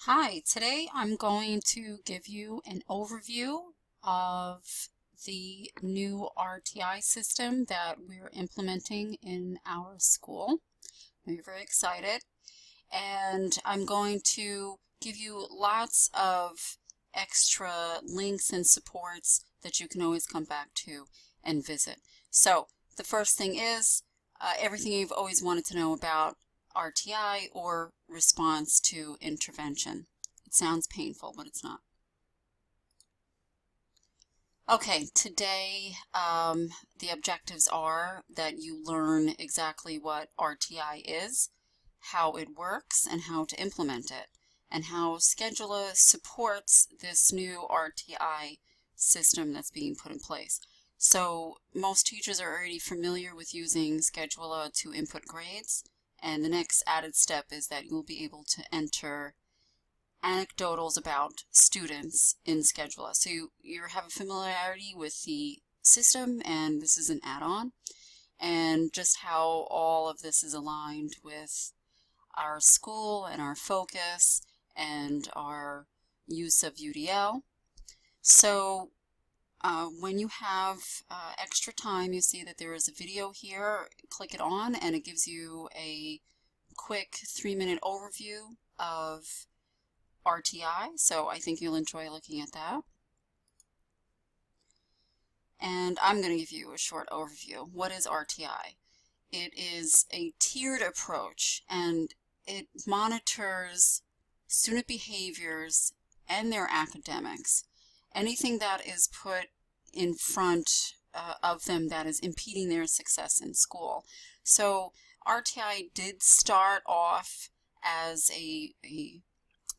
Hi, today I'm going to give you an overview of the new RTI system that we're implementing in our school. We're very excited, and I'm going to give you lots of extra links and supports that you can always come back to and visit. So the first thing is everything you've always wanted to know about RTI, or response to intervention. It sounds painful, but it's not. Okay, today the objectives are that you learn exactly what RTI is, how it works, and how to implement it, and how Scheduler supports this new RTI system that's being put in place. So most teachers are already familiar with using Scheduler to input grades, and the next added step is that you'll be able to enter anecdotals about students in Scheduler. So you have a familiarity with the system, and this is an add-on, and just how all of this is aligned with our school and our focus and our use of UDL. So when you have extra time, you see that there is a video here. Click it on and it gives you a quick 3-minute overview of RTI, so I think you'll enjoy looking at that. And I'm going to give you a short overview. What is RTI? It is a tiered approach, and it monitors student behaviors and their academics. Anything that is put in front of them that is impeding their success in school. So RTI did start off as a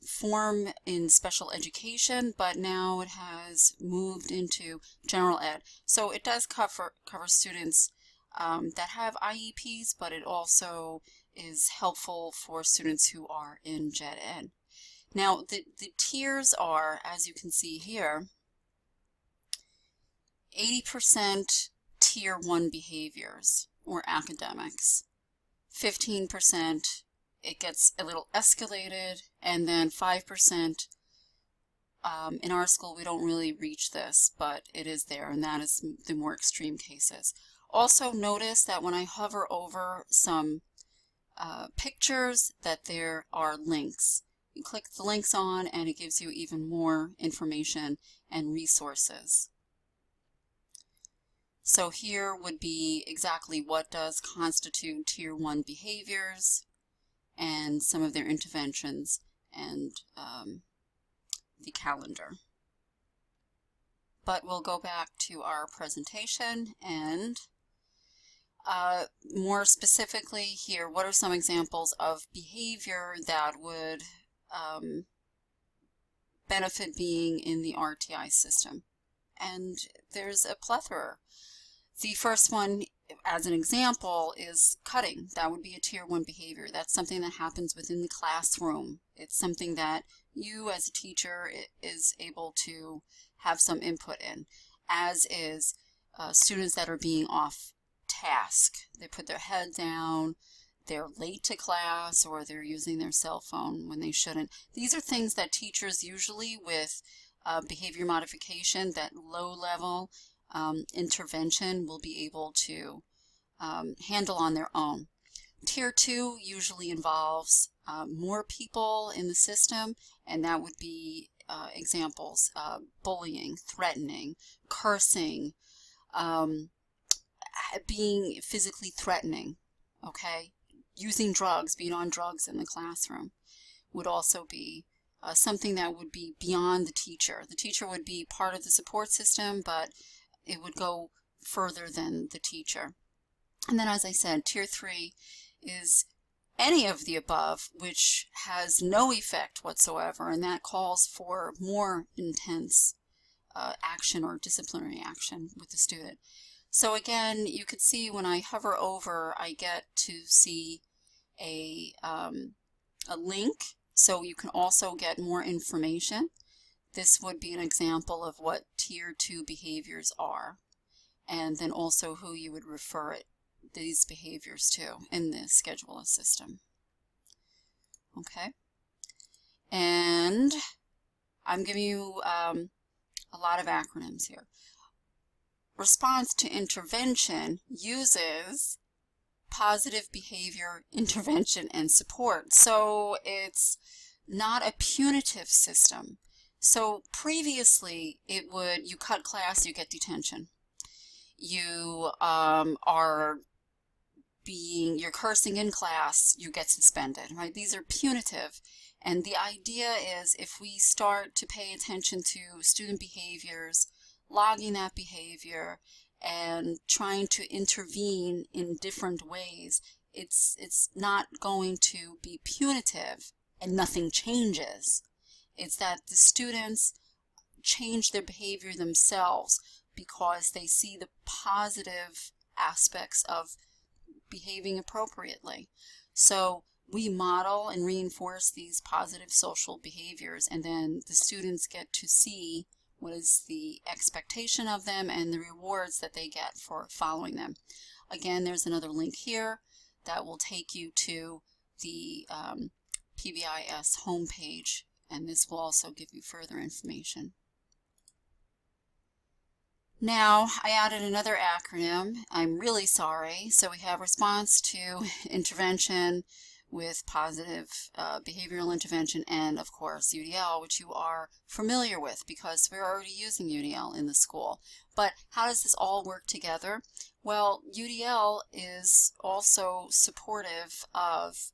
form in special education, but now it has moved into general ed. So it does cover students that have IEPs, but it also is helpful for students who are in gen ed. Now the tiers are, as you can see here, 80% tier 1 behaviors or academics, 15% it gets a little escalated, and then 5%, in our school we don't really reach this, but it is there, and that is the more extreme cases. Also notice that when I hover over some pictures, that there are links. You click the links on and it gives you even more information and resources. So here would be exactly what does constitute tier 1 behaviors, and some of their interventions, and the calendar. But we'll go back to our presentation, and more specifically here, what are some examples of behavior that would benefit being in the RTI system? And there's a plethora. The first one, as an example, is cutting. That would be a tier 1 behavior. That's something that happens within the classroom. It's something that you as a teacher is able to have some input in, as is students that are being off task. They put their head down, they're late to class, or they're using their cell phone when they shouldn't. These are things that teachers usually with behavior modification, that low level intervention, will be able to handle on their own. Tier 2 usually involves more people in the system, and that would be examples: bullying, threatening, cursing, being physically threatening, okay? Using drugs, being on drugs in the classroom would also be something that would be beyond the teacher. The teacher would be part of the support system, but it would go further than the teacher. And then, as I said, tier 3 is any of the above which has no effect whatsoever, and that calls for more intense action or disciplinary action with the student. So again, you could see when I hover over, I get to see a link, so you can also get more information. This would be an example of what tier 2 behaviors are, and then also who you would refer these behaviors to in the Scheduler system. Okay, and And I'm giving you a lot of acronyms here. Response to intervention uses positive behavior, intervention, and support. So it's not a punitive system. So previously it would, you cut class, you get detention. You're cursing in class, you get suspended, right? These are punitive. And the idea is, if we start to pay attention to student behaviors, logging that behavior, and trying to intervene in different ways, it's not going to be punitive and nothing changes. It's that the students change their behavior themselves because they see the positive aspects of behaving appropriately. So we model and reinforce these positive social behaviors, and then the students get to see what is the expectation of them and the rewards that they get for following them. Again, there's another link here that will take you to the PBIS homepage, and this will also give you further information. Now, I added another acronym. I'm really sorry. So we have response to intervention with positive behavioral intervention, and of course UDL, which you are familiar with because we're already using UDL in the school. But how does this all work together? Well, UDL is also supportive of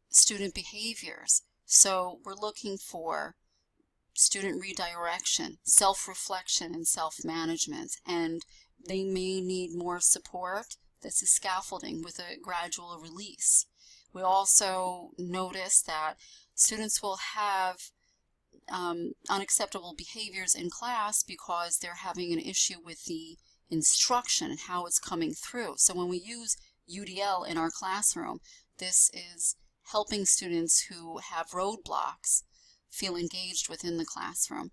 student behaviors. So we're looking for student redirection, self-reflection, and self-management, and they may need more support. This is scaffolding with a gradual release. We also notice that students will have unacceptable behaviors in class because they're having an issue with the instruction and how it's coming through. So when we use UDL in our classroom, this is helping students who have roadblocks feel engaged within the classroom.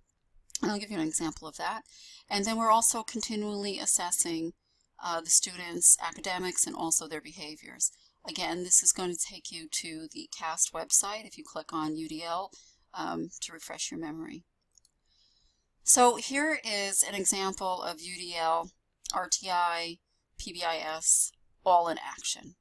And I'll give you an example of that. And then we're also continually assessing the students' academics and also their behaviors. Again, this is going to take you to the CAST website if you click on UDL to refresh your memory. So here is an example of UDL, RTI, PBIS, all in action.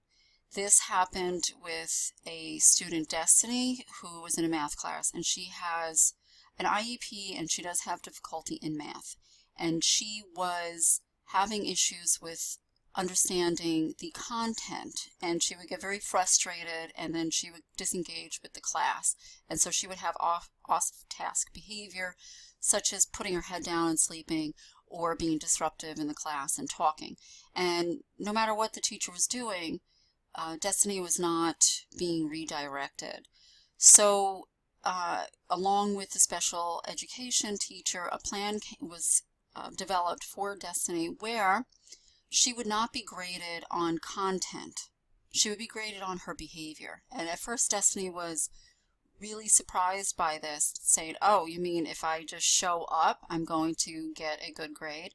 This happened with a student, Destiny, who was in a math class, and she has an IEP and she does have difficulty in math. And she was having issues with understanding the content, and she would get very frustrated, and then she would disengage with the class. And so she would have off-task behavior, such as putting her head down and sleeping, or being disruptive in the class and talking. And no matter what the teacher was doing, Destiny was not being redirected. So along with the special education teacher, a plan was developed for Destiny where she would not be graded on content. She would be graded on her behavior. And at first Destiny was really surprised by this, saying, oh, you mean if I just show up, I'm going to get a good grade?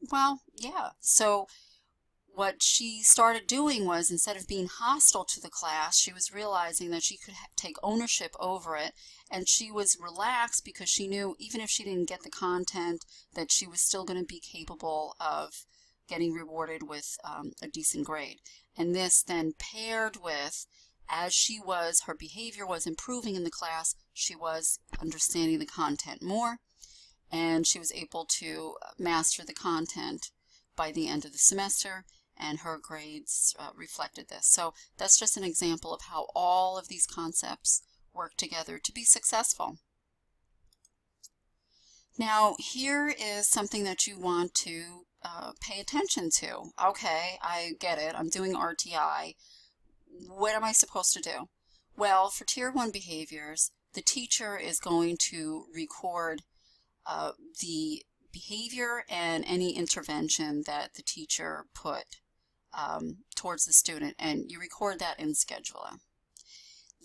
Well, yeah. So what she started doing was, instead of being hostile to the class, she was realizing that she could take ownership over it, and she was relaxed because she knew even if she didn't get the content, that she was still going to be capable of getting rewarded with a decent grade. And this then paired with, as her behavior was improving in the class, she was understanding the content more, and she was able to master the content by the end of the semester, and her grades reflected this. So that's just an example of how all of these concepts work together to be successful. Now, here is something that you want to pay attention to. Okay, I get it. I'm doing RTI. What am I supposed to do? Well, for Tier 1 behaviors, the teacher is going to record the behavior and any intervention that the teacher put towards the student, and you record that in Scheduler.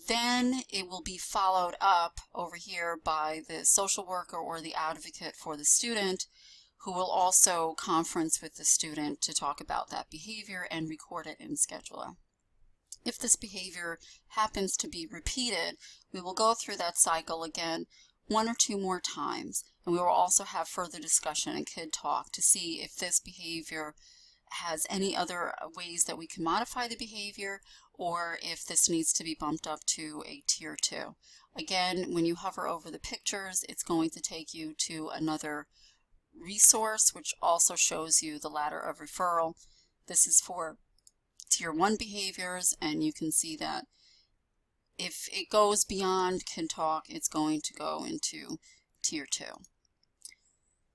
Then it will be followed up over here by the social worker or the advocate for the student, who will also conference with the student to talk about that behavior and record it in Scheduler. If this behavior happens to be repeated, we will go through that cycle again 1 or 2 more times, and we will also have further discussion and kid talk to see if this behavior has any other ways that we can modify the behavior, or if this needs to be bumped up to a tier 2. Again, when you hover over the pictures, it's going to take you to another resource, which also shows you the ladder of referral. This is for tier 1 behaviors, and you can see that if it goes beyond Kid Talk, it's going to go into tier 2.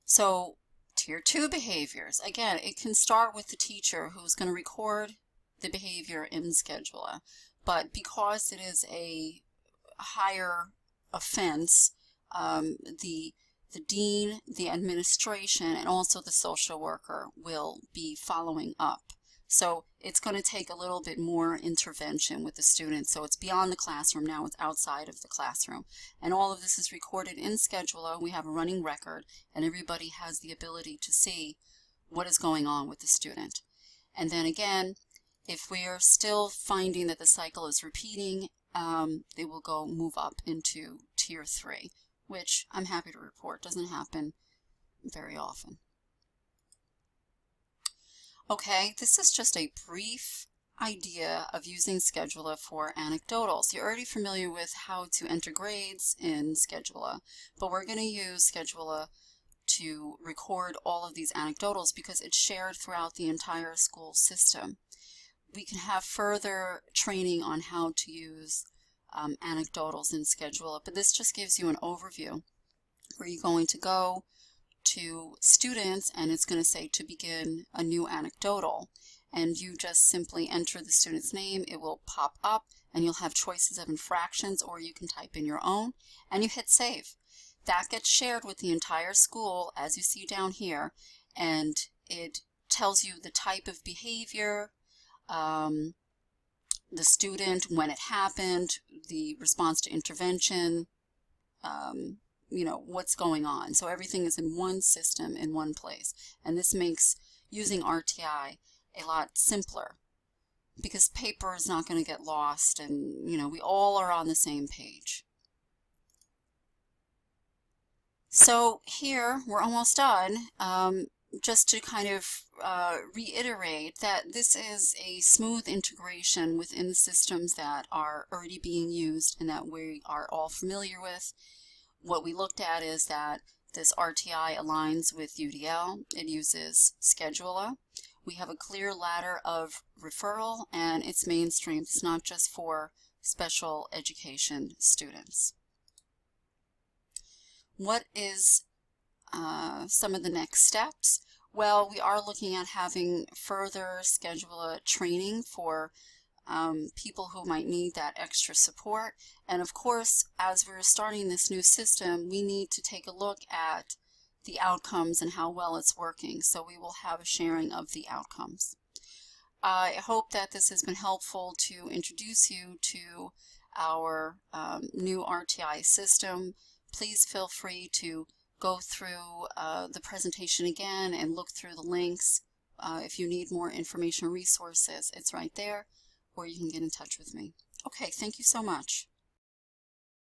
So tier 2 behaviors, again, it can start with the teacher who's going to record the behavior in Scheduler, but because it is a higher offense, the dean, the administration, and also the social worker will be following up. So it's going to take a little bit more intervention with the students. So it's beyond the classroom now, it's outside of the classroom. And all of this is recorded in Scheduler. We have a running record, and everybody has the ability to see what is going on with the student. And then again, if we are still finding that the cycle is repeating, they will move up into tier 3, which I'm happy to report doesn't happen very often. Okay, this is just a brief idea of using Scheduler for anecdotals. You're already familiar with how to enter grades in Scheduler, but we're going to use Scheduler to record all of these anecdotals because it's shared throughout the entire school system. We can have further training on how to use anecdotals in Scheduler, but this just gives you an overview where you're going to go to students and it's going to say to begin a new anecdotal, and you just simply enter the student's name. It will pop up and you'll have choices of infractions, or you can type in your own and you hit save. That gets shared with the entire school, as you see down here, and it tells you the type of behavior, the student, when it happened, the response to intervention, you know, what's going on. So everything is in one system, in one place. And this makes using RTI a lot simpler because paper is not going to get lost, and, you know, we all are on the same page. So here, we're almost done. Just to kind of reiterate that this is a smooth integration within the systems that are already being used and that we are all familiar with. What we looked at is that this RTI aligns with UDL. It uses Scheduler. We have a clear ladder of referral, and it's mainstream. It's not just for special education students. What is some of the next steps? Well, we are looking at having further Scheduler training for people who might need that extra support. And of course, as we're starting this new system, we need to take a look at the outcomes and how well it's working. So we will have a sharing of the outcomes. I hope that this has been helpful to introduce you to our new RTI system. Please feel free to go through the presentation again and look through the links. If you need more information or resources, it's right there, or you can get in touch with me. Okay, thank you so much.